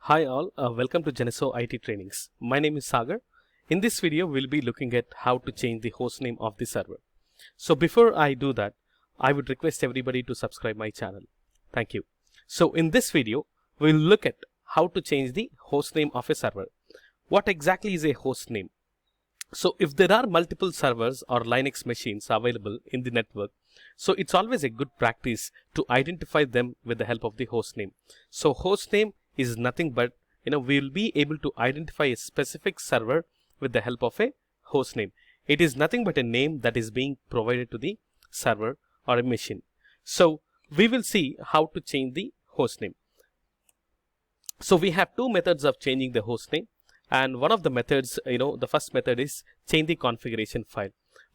Hi all, welcome to Geneso IT Trainings. My name is Sagar. In this video, we'll be looking at how to change the hostname of the server. So before I do that, I would request everybody to subscribe my channel. Thank you. So in this video, we'll look at how to change the hostname of a server. What exactly is a hostname? So if there are multiple servers or Linux machines available in the network, so it's always a good practice to identify them with the help of the hostname. So hostname is nothing but, we'll be able to identify a specific server with the help of a hostname. It is nothing but a name that is being provided to the server or a machine. So we will see how to change the hostname. So we have two methods of changing the hostname. And one of the methods, the first method is change the configuration file.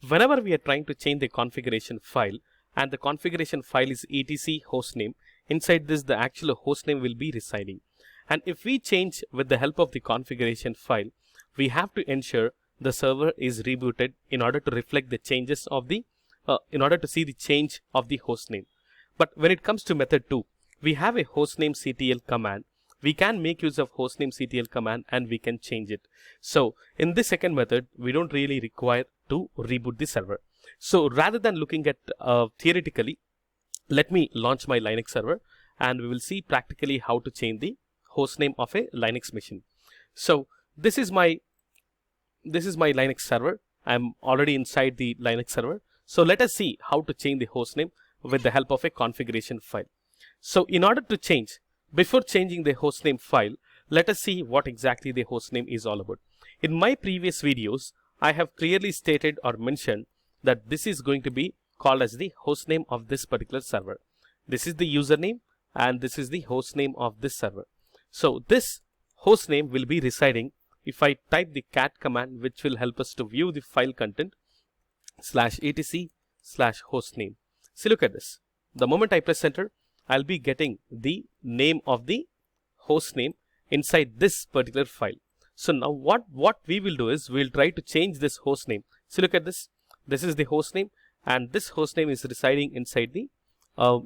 Whenever we are trying to change the configuration file and the configuration file is etc hostname, inside this the actual hostname will be residing. And if we change with the help of the configuration file, we have to ensure the server is rebooted in order to reflect the changes of the, in order to see the change of the hostname. But when it comes to method 2, we have a hostname ctl command. We can make use of hostname ctl command and we can change it. So in this second method, we don't really require to reboot the server. So rather than looking at theoretically, let me launch my Linux server and we will see practically how to change the hostname of a Linux machine. So this is my Linux server. I'm already inside the Linux server. So let us see how to change the hostname with the help of a configuration file. So in order to change, before changing the hostname file, let us see what exactly the hostname is all about. In my previous videos, I have clearly stated or mentioned that this is going to be called as the hostname of this particular server. This is the username and this is the hostname of this server. So this hostname will be residing if I type the cat command, which will help us to view the file content /etc/hostname. See, look at this. The moment I press enter, I'll be getting the name of the hostname inside this particular file. So now what we will do is we'll try to change this hostname. So look at this. This is the hostname and this hostname is residing inside the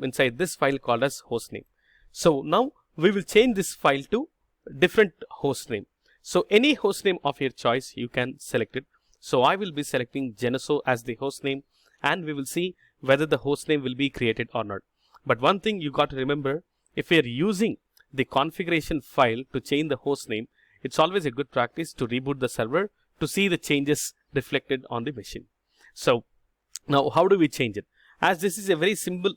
inside this file called as hostname. So now we will change this file to different hostname. So any hostname of your choice, you can select it. So I will be selecting Geneso as the hostname and we will see whether the hostname will be created or not. But one thing you got to remember, if you're using the configuration file to change the hostname, it's always a good practice to reboot the server to see the changes reflected on the machine. So now how do we change it? As this is a very simple,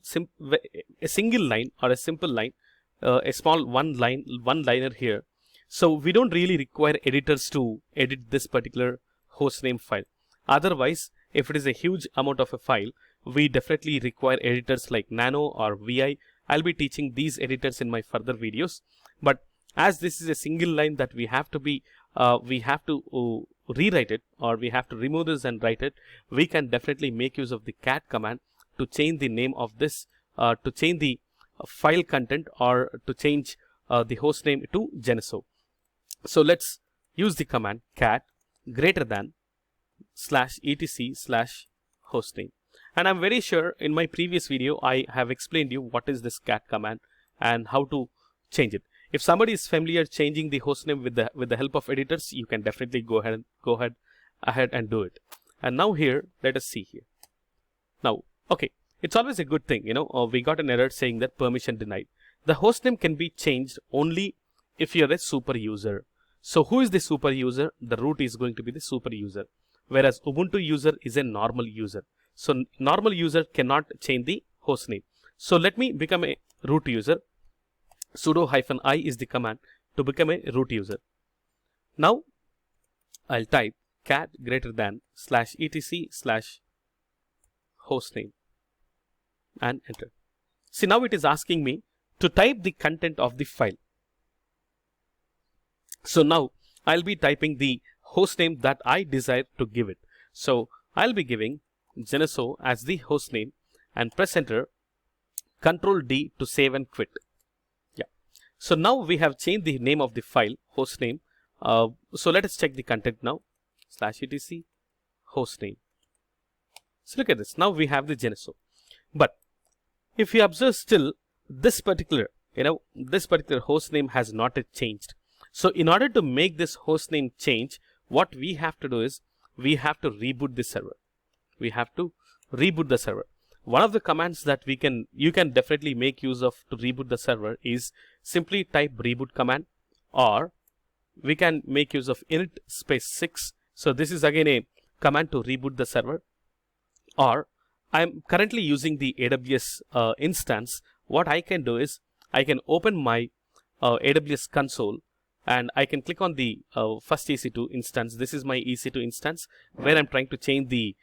a single line or a simple line, a small one-liner here. So we don't really require editors to edit this particular hostname file. Otherwise, if it is a huge amount of a file, we definitely require editors like Nano or VI. I'll be teaching these editors in my further videos. But as this is a single line that we have to be, we have to rewrite it, or we have to remove this and write it, we can definitely make use of the cat command to change the name of this, to change the file content, or to change the host name to Geneso. So let's use the command cat greater than /etc/hostname. And I'm very sure in my previous video, I have explained you what is this cat command and how to change it. If somebody is familiar changing the hostname with the help of editors, you can definitely go ahead and do it. And now here, let us see here. Now, okay, it's always a good thing, we got an error saying that permission denied. The hostname can be changed only if you're a super user. So who is the super user? The root is going to be the super user, whereas Ubuntu user is a normal user. So normal user cannot change the hostname. So let me become a root user. Sudo -i is the command to become a root user. Now I'll type cat greater than /etc/hostname and enter. See, now it is asking me to type the content of the file. So now I'll be typing the hostname that I desire to give it. So I'll be giving Geneso as the hostname and press enter, Control D to save and quit. Yeah. So now we have changed the name of the file hostname. So let us check the content now. /etc hostname. So look at this. Now we have the Geneso. But if you observe still, this particular host name has not yet changed. So in order to make this hostname change, what we have to do is we have to reboot the server. We have to reboot the server. One of the commands that you can definitely make use of to reboot the server is simply type reboot command, or we can make use of init space 6. So this is again a command to reboot the server. Or I'm currently using the AWS instance. What I can do is I can open my AWS console, and I can click on the first EC2 instance. This is my EC2 instance where I'm trying to change the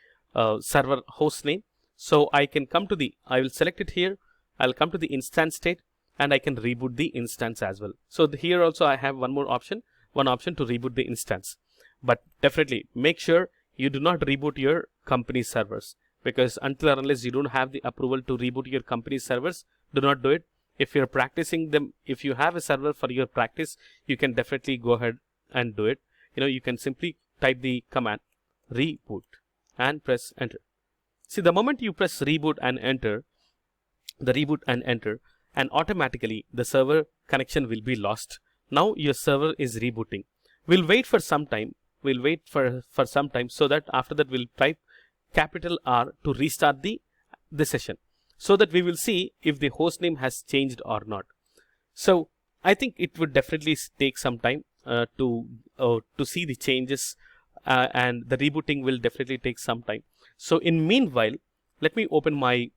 server host name. So I can come to I will select it here. I'll come to the instance state, and I can reboot the instance as well. So here also I have one option to reboot the instance. But definitely make sure you do not reboot your company servers, because until or unless you don't have the approval to reboot your company servers, do not do it. If you're practicing them, if you have a server for your practice, you can definitely go ahead and do it. You can simply type the command reboot and press enter. See, the moment you press reboot and enter, and automatically the server connection will be lost. Now your server is rebooting. We'll wait for some time. So that after that we'll type capital R to restart the session, so that we will see if the hostname has changed or not. So I think it would definitely take some time to see the changes, and the rebooting will definitely take some time. So in meanwhile, let me open my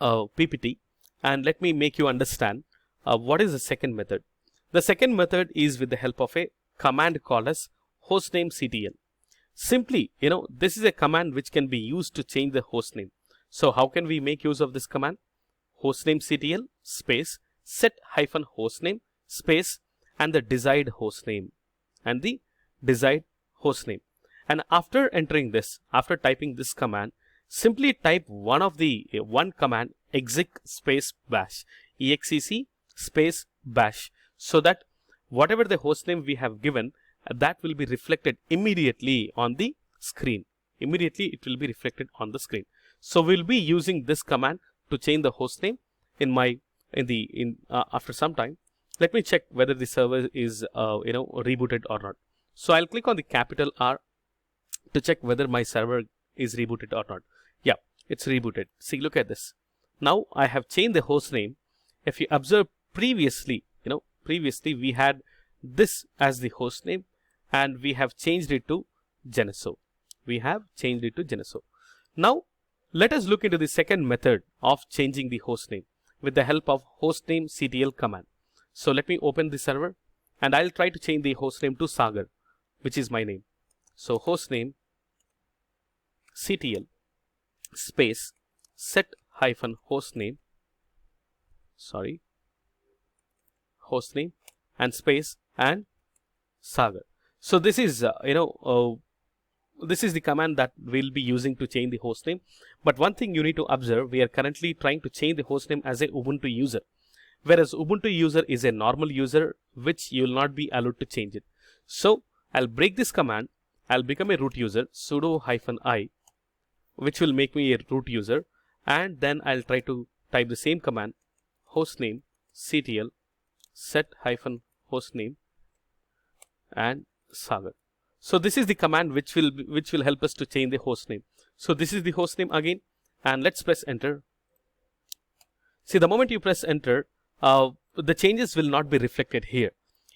PPT and let me make you understand what is the second method. The second method is with the help of a command called as hostnamectl. Simply, this is a command which can be used to change the hostname. So how can we make use of this command? Hostnamectl space set hyphen hostname space and the desired hostname and the desired hostname. And after entering this, after typing this command, simply type one command exec space bash, exec space bash, so that whatever the hostname we have given, that will be reflected immediately on the screen. Immediately it will be reflected on the screen. So we'll be using this command to change the hostname after some time. Let me check whether the server is rebooted or not. So I'll click on the capital R to check whether my server is rebooted or not. Yeah, it's rebooted. See, look at this. Now I have changed the hostname. If you observe previously we had this as the hostname, and we have changed it to Geneso. Now let us look into the second method of changing the hostname with the help of hostnamectl command. So let me open the server, and I'll try to change the hostname to Sagar, which is my name. So hostnamectl space set hyphen hostname and space and Sagar. So this is this is the command that we'll be using to change the hostname. But one thing you need to observe, we are currently trying to change the hostname as a Ubuntu user, whereas Ubuntu user is a normal user which you will not be allowed to change it. So I'll break this command. I'll become a root user, sudo -i, which will make me a root user, and then I'll try to type the same command, hostnamectl set hyphen hostname and Sagar. So this is the command which will help us to change the hostname. So this is the hostname again, and let's press enter. See, the moment you press enter, the changes will not be reflected here.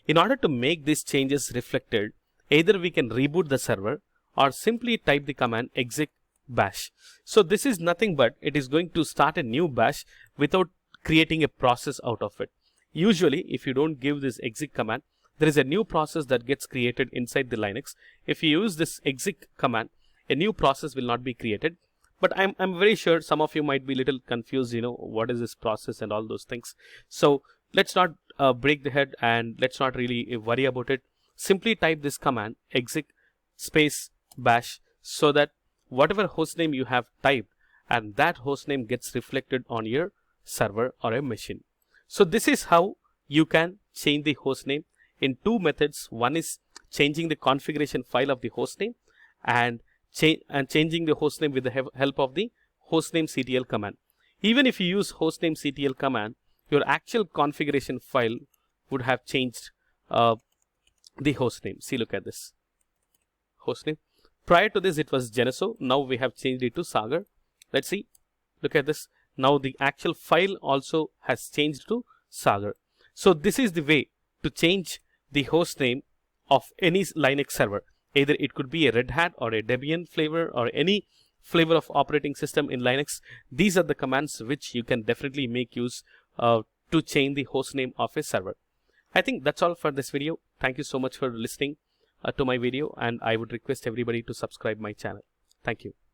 In order to make these changes reflected, either we can reboot the server or simply type the command exec bash. So this is nothing but it is going to start a new bash without creating a process out of it. Usually, if you don't give this exec command, there is a new process that gets created inside the Linux. If you use this exec command, a new process will not be created. But I'm very sure some of you might be a little confused, what is this process and all those things. So let's not break the head, and let's not really worry about it. Simply type this command exec space bash, so that whatever hostname you have typed, and that hostname gets reflected on your server or a machine. So this is how you can change the hostname in two methods. One is changing the configuration file of the hostname, and changing the hostname with the help of the hostnamectl command. Even if you use hostnamectl command, your actual configuration file would have changed the host name. See, look at this host name. Prior to this, it was Geneso. Now we have changed it to Sagar. Let's see. Look at this. Now the actual file also has changed to Sagar. So this is the way to change the host name of any Linux server. Either it could be a Red Hat or a Debian flavor or any flavor of operating system in Linux. These are the commands which you can definitely make use to change the host name of a server. I think that's all for this video. Thank you so much for listening to my video, and I would request everybody to subscribe my channel. Thank you.